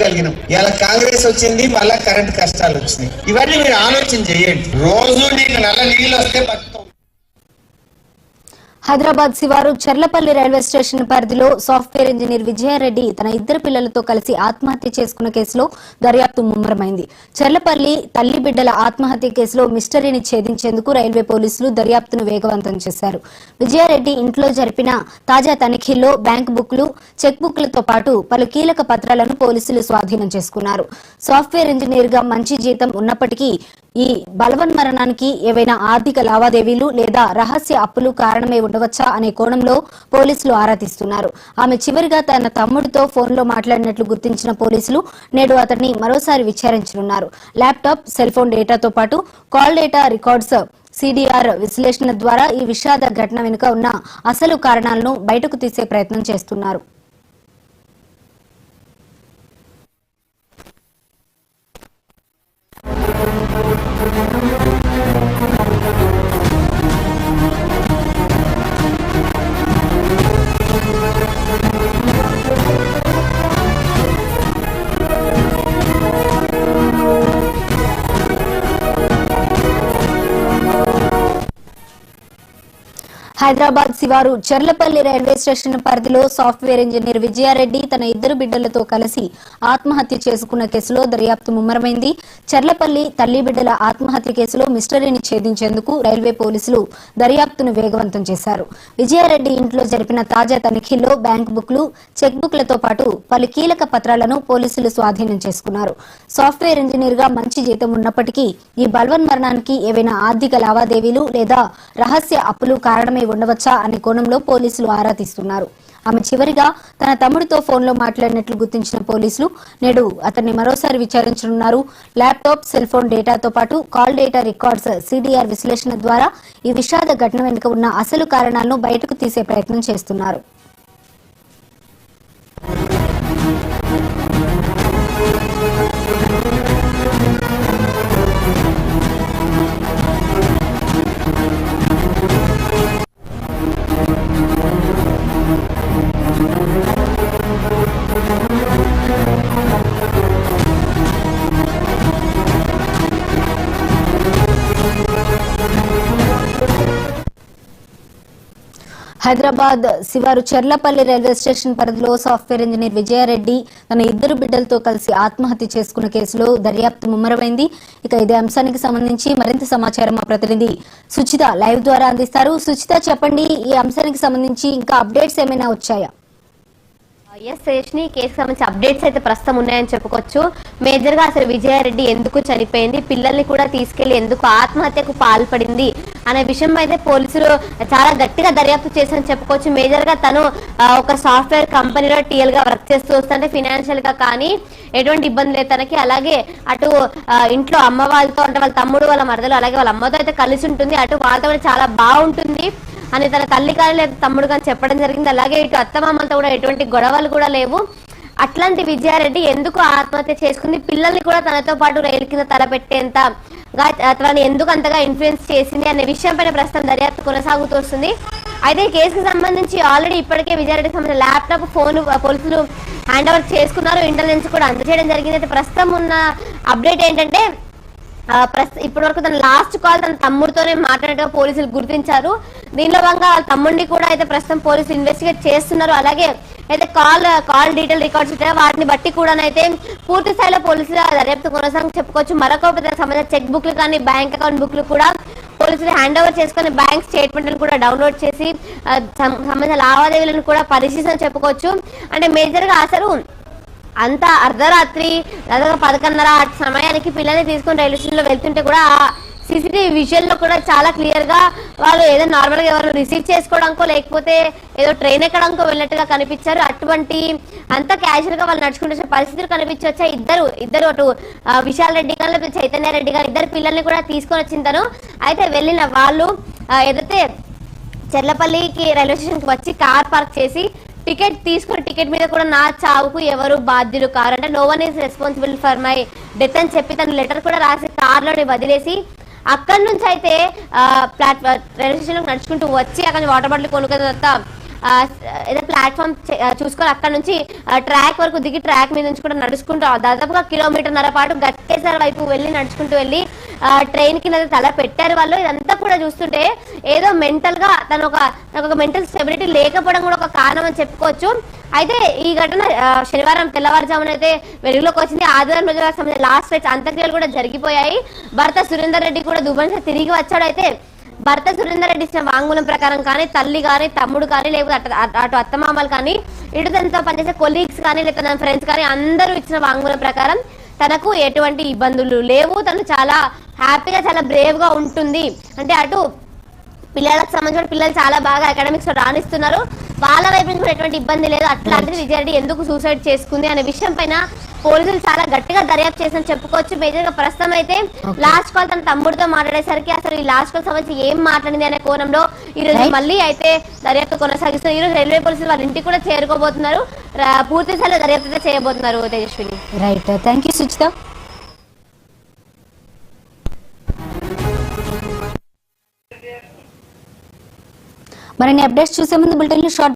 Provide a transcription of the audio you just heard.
చేయగలిగినాం. ఇలా కాంగ్రెస్ వచ్చింది, మళ్ళా కరెంట్ కష్టాలు వచ్చినాయి. ఇవన్నీ మీరు ఆలోచన చేయండి. రోజు నీకు నల్ల నీళ్ళు వస్తే బతుకుతాం. హైదరాబాద్ శివారు చర్లపల్లి రైల్వే స్టేషన్ పరిధిలో సాఫ్ట్వేర్ ఇంజనీర్ విజయారెడ్డి తన ఇద్దరు పిల్లలతో కలిసి ఆత్మహత్య చేసుకున్న కేసులో దర్యాప్తు ముమ్మరమైంది. చర్లపల్లి తల్లి బిడ్డల ఆత్మహత్య కేసులో మిస్టరీని ఛేదించేందుకు రైల్వే పోలీసులు దర్యాప్తును వేగవంతం చేశారు. విజయారెడ్డి ఇంట్లో జరిపిన తాజా తనిఖీల్లో బ్యాంక్ బుక్లు, చెక్ బుక్లతో పాటు పలు కీలక పత్రాలను పోలీసులు స్వాధీనం చేసుకున్నారు. సాఫ్ట్వేర్ ఇంజనీర్ గా మంచి జీతం ఉన్నప్పటికీ ఈ బలవన్మరణానికి ఏవైనా ఆర్థిక లావాదేవీలు లేదా రహస్య అప్పులు కారణమై ఉండవచ్చా అనే కోణంలో పోలీసులు ఆరా తీస్తున్నారు. ఆమె చివరిగా తన తమ్ముడితో ఫోన్లో మాట్లాడినట్లు గుర్తించిన పోలీసులు నేడు అతన్ని మరోసారి విచారించనున్నారు. ల్యాప్టాప్, సెల్ ఫోన్ డేటాతో పాటు కాల్ డేటా రికార్డ్స్, సిడిఆర్ విశ్లేషణ ద్వారా ఈ విషాద ఘటన వెనుక ఉన్న అసలు కారణాలను బయటకు తీసే ప్రయత్నం చేస్తున్నారు. హైదరాబాద్ శివారు చర్లపల్లి రైల్వే స్టేషన్ పరిధిలో సాఫ్ట్వేర్ ఇంజనీర్ విజయారెడ్డి తన ఇద్దరు బిడ్డలతో కలిసి ఆత్మహత్య చేసుకున్న కేసులో దర్యాప్తు ముమ్మరమైంది. చర్లపల్లి తల్లి బిడ్డల ఆత్మహత్య కేసులో మిస్టరీని ఛేదించేందుకు రైల్వే పోలీసులు దర్యాప్తును వేగవంతం చేశారు. విజయారెడ్డి ఇంట్లో జరిపిన తాజా తనిఖీల్లో బ్యాంక్ బుక్లు, చెక్ బుక్లతో పాటు పలు కీలక పత్రాలను పోలీసులు స్వాధీనం చేసుకున్నారు. సాఫ్ట్వేర్ ఇంజనీర్ గా మంచి జీతం ఉన్నప్పటికీ ఈ బలవన్మరణానికి ఏవైనా ఆర్థిక లావాదేవీలు లేదా రహస్య అప్పులు కారణమై ఉండవచ్చా అనే కోణంలో పోలీసులు ఆరా తీస్తున్నారు. ఆమె చివరిగా తన తమ్ముడితో ఫోన్లో మాట్లాడినట్లు గుర్తించిన పోలీసులు నేడు అతన్ని మరోసారి విచారించనున్నారు. ల్యాప్టాప్, సెల్ ఫోన్ డేటాతో పాటు కాల్ డేటా రికార్డ్స్, సిడిఆర్ విశ్లేషణ ద్వారా ఈ విషాద ఘటన వెనుక ఉన్న అసలు కారణాలను బయటకు తీసే ప్రయత్నం చేస్తున్నారు. హైదరాబాద్ శివారు చర్లపల్లి రైల్వే స్టేషన్ పరిధిలో సాఫ్ట్వేర్ ఇంజనీర్ విజయారెడ్డి తన ఇద్దరు బిడ్డలతో కలిసి ఆత్మహత్య చేసుకున్న కేసులో దర్యాప్తు ముమ్మరమైంది. ఇక ఇదే అంశానికి సంబంధించి మరింత సమాచారం మా ప్రతినిధి సుచిత లైవ్ ద్వారా అందిస్తారు. సుచిత, చెప్పండి, ఈ అంశానికి సంబంధించి ఇంకా అప్డేట్స్ ఏమైనా వచ్చాయా? శేషిని కేసుకు సంబంధించి అప్డేట్స్ అయితే ప్రస్తుతం ఉన్నాయని చెప్పుకోవచ్చు. మేజర్ గా అసలు విజయారెడ్డి ఎందుకు చనిపోయింది, పిల్లల్ని కూడా తీసుకెళ్లి ఎందుకు ఆత్మహత్యకు పాల్పడింది అనే విషయం అయితే పోలీసులు చాలా గట్టిగా దర్యాప్తు చేశారని చెప్పుకోవచ్చు. మేజర్ గా తను ఒక సాఫ్ట్వేర్ కంపెనీలో టీఎల్ గా వర్క్ చేస్తూ వస్తుంటే ఫినాన్షియల్ గా కానీ ఎటువంటి ఇబ్బంది లేదు తనకి. అలాగే అటు ఇంట్లో అమ్మ వాళ్ళతో, అంటే వాళ్ళ తమ్ముడు, వాళ్ళ మరదలు, అలాగే వాళ్ళ అమ్మతో అయితే కలిసి ఉంటుంది. అటు వాళ్ళతో కూడా చాలా బాగుంటుంది అని తన తల్లి కానీ లేదా తమ్ముడు కానీ చెప్పడం జరిగింది. అలాగే ఇటు అత్తమామలతో కూడా ఎటువంటి గొడవలు కూడా లేవు. అట్లాంటి విజయారెడ్డి ఎందుకు ఆత్మహత్య చేసుకుంది, పిల్లల్ని కూడా తనతో పాటు రైలు కింద తలపెట్టేంత తనని ఎందుకు అంతగా ఇన్ఫ్లుయెన్స్ చేసింది అనే విషయం పైన ప్రస్తుతం దర్యాప్తు కొనసాగుతూ వస్తుంది. అయితే ఈ కేసుకు సంబంధించి ఆల్రెడీ ఇప్పటికే విజయారెడ్డికి సంబంధించిన ల్యాప్టాప్, ఫోన్ పోలీసులు హ్యాండ్ ఓవర్ చేసుకున్నారు. ఇంటెలిజెన్స్ కూడా అందజేయడం జరిగింది. అయితే ప్రస్తుతం ఉన్న అప్డేట్ ఏంటంటే ఇప్పటి వరకు తన లాస్ట్ కాల్ తన తమ్ముడితోనే మాట్లాడగా పోలీసులు గుర్తించారు. దీనిలో భాగంగా తమ్ముడిని కూడా అయితే ప్రస్తుతం పోలీసులు ఇన్వెస్టిగేట్ చేస్తున్నారు. అలాగే అయితే కాల్ డీటెయిల్ రికార్డ్స్ ఉంటాయో వాటిని బట్టి కూడా అయితే పూర్తి స్థాయిలో పోలీసులు దర్యాప్తు కొనసాగి చెప్పుకోవచ్చు. మరొక సంబంధించిన చెక్ బుక్లు కానీ బ్యాంక్ అకౌంట్ బుక్లు కూడా పోలీసులు హ్యాండ్ ఓవర్ చేసుకుని బ్యాంక్ స్టేట్మెంట్లను కూడా డౌన్లోడ్ చేసి సంబంధించిన లావాదేవీలను కూడా పరిశీలించాలని చెప్పుకోవచ్చు. అంటే మేజర్ గా అసలు అంత అర్ధరాత్రి దాదాపు 11:30 సమయానికి పిల్లల్ని తీసుకుని రైల్వే స్టేషన్ లో వెళ్తుంటే కూడా సీసీటీవీ విజువల్ లో కూడా చాలా క్లియర్ గా వాళ్ళు ఏదో నార్మల్ గా ఎవరు రిసీవ్ చేసుకోవడానికో లేకపోతే ఏదో ట్రైన్ ఎక్కడానికో వెళ్ళినట్టుగా కనిపించారు. అటువంటి అంత క్యాజువల్ గా వాళ్ళు నడుచుకుంటే పరిస్థితులు కనిపించొచ్చాయి. ఇద్దరు అటు విశాల్ రెడ్డి గారు లేకపోతే చైతన్య రెడ్డి గారు ఇద్దరు పిల్లల్ని కూడా తీసుకొని వచ్చింటారు. అయితే వెళ్ళిన వాళ్ళు ఏదైతే చెర్లపల్లికి రైల్వే స్టేషన్ కి వచ్చి కార్ పార్క్ చేసి టికెట్ తీసుకుని టికెట్ మీద కూడా నా చావుకు ఎవరు బాధ్యులు కారు, అంటే no one is responsible for my death అని చెప్పి తన లెటర్ కూడా రాసి కార్లోనే వదిలేసి అక్కడి నుంచి అయితే రైల్వే స్టేషన్ నడుచుకుంటూ వచ్చి అక్కడ వాటర్ బాటిల్ కొనుక్కున్న తర్వాత ఏదో ప్లాట్ఫామ్ చూసుకొని అక్కడ నుంచి ట్రాక్ వరకు దిగి ట్రాక్ మీద నుంచి కూడా నడుచుకుంటూ దాదాపుగా 1.5 కిలోమీటర్ల పాటు గట్టేసర్ వైపు వెళ్ళి నడుచుకుంటూ వెళ్ళి ట్రైన్ కింద తల పెట్టారు వాళ్ళు. ఇదంతా కూడా చూస్తుంటే ఏదో మెంటల్ గా తను ఒక మెంటల్ స్టెబిలిటీ లేకపోవడం కూడా ఒక కారణం అని చెప్పుకోవచ్చు. అయితే ఈ ఘటన శనివారం తెల్లవారుజామున అయితే వెలుగులోకి వచ్చింది. ఆదివారం రోజులకు సంబంధించిన లాస్ట్ రైట్స్ అంత్యక్రియలు కూడా జరిగిపోయాయి. భర్త సురేందర్ రెడ్డి కూడా దుబాయ్ నుంచి తిరిగి వచ్చాడు. అయితే భర్త సురేందర్ రెడ్డి ఇచ్చిన వాంగ్మూలం ప్రకారం కానీ తల్లి కానీ తమ్ముడు కానీ లేకపోతే అటు అత్తమామలు కానీ ఇటు తనతో పనిచేసే కొలీగ్స్ కానీ లేదా తన ఫ్రెండ్స్ కానీ అందరూ ఇచ్చిన వాంగ్మూలం ప్రకారం తనకు ఎటువంటి ఇబ్బందులు లేవు, తను చాలా హ్యాపీగా చాలా బ్రేవ్ గా ఉంటుంది. అంటే అటు పిల్లలకు సంబంధించిన పిల్లలు చాలా బాగా అకాడమిక్స్ లో రాణిస్తున్నారు, వాళ్ళ వైపు నుంచి కూడా ఎటువంటి ఇబ్బంది లేదు. అట్లాంటిది విజయారెడ్డి ఎందుకు సూసైడ్ చేసుకుంది అనే విషయం పైన పోలీసులు చాలా గట్టిగా దర్యాప్తు చేసిన చెప్పుకోవచ్చు. మేజర్ గా ప్రస్తుతం అయితే లాస్ట్ కాల్ తన తమ్ముడితో మాట్లాడేసరికి అసలు ఈ లాస్ట్ కాల్ సంబంధించి ఏం మాట్లాడింది అనే కోణంలో ఈ రోజు మళ్ళీ అయితే దర్యాప్తు కొనసాగిస్తారు. ఈ రోజు రైల్వే పోలీసులు వాళ్ళ ఇంటికి కూడా చేరుకోబోతున్నారు, పూర్తి స్థాయిలో దర్యాప్తు చేయబోతున్నారు. Tejaswini, right, thank you Suchitha. మరిన్ని అప్డేట్స్ చూసే ముందు బులెటిన్ షార్ట్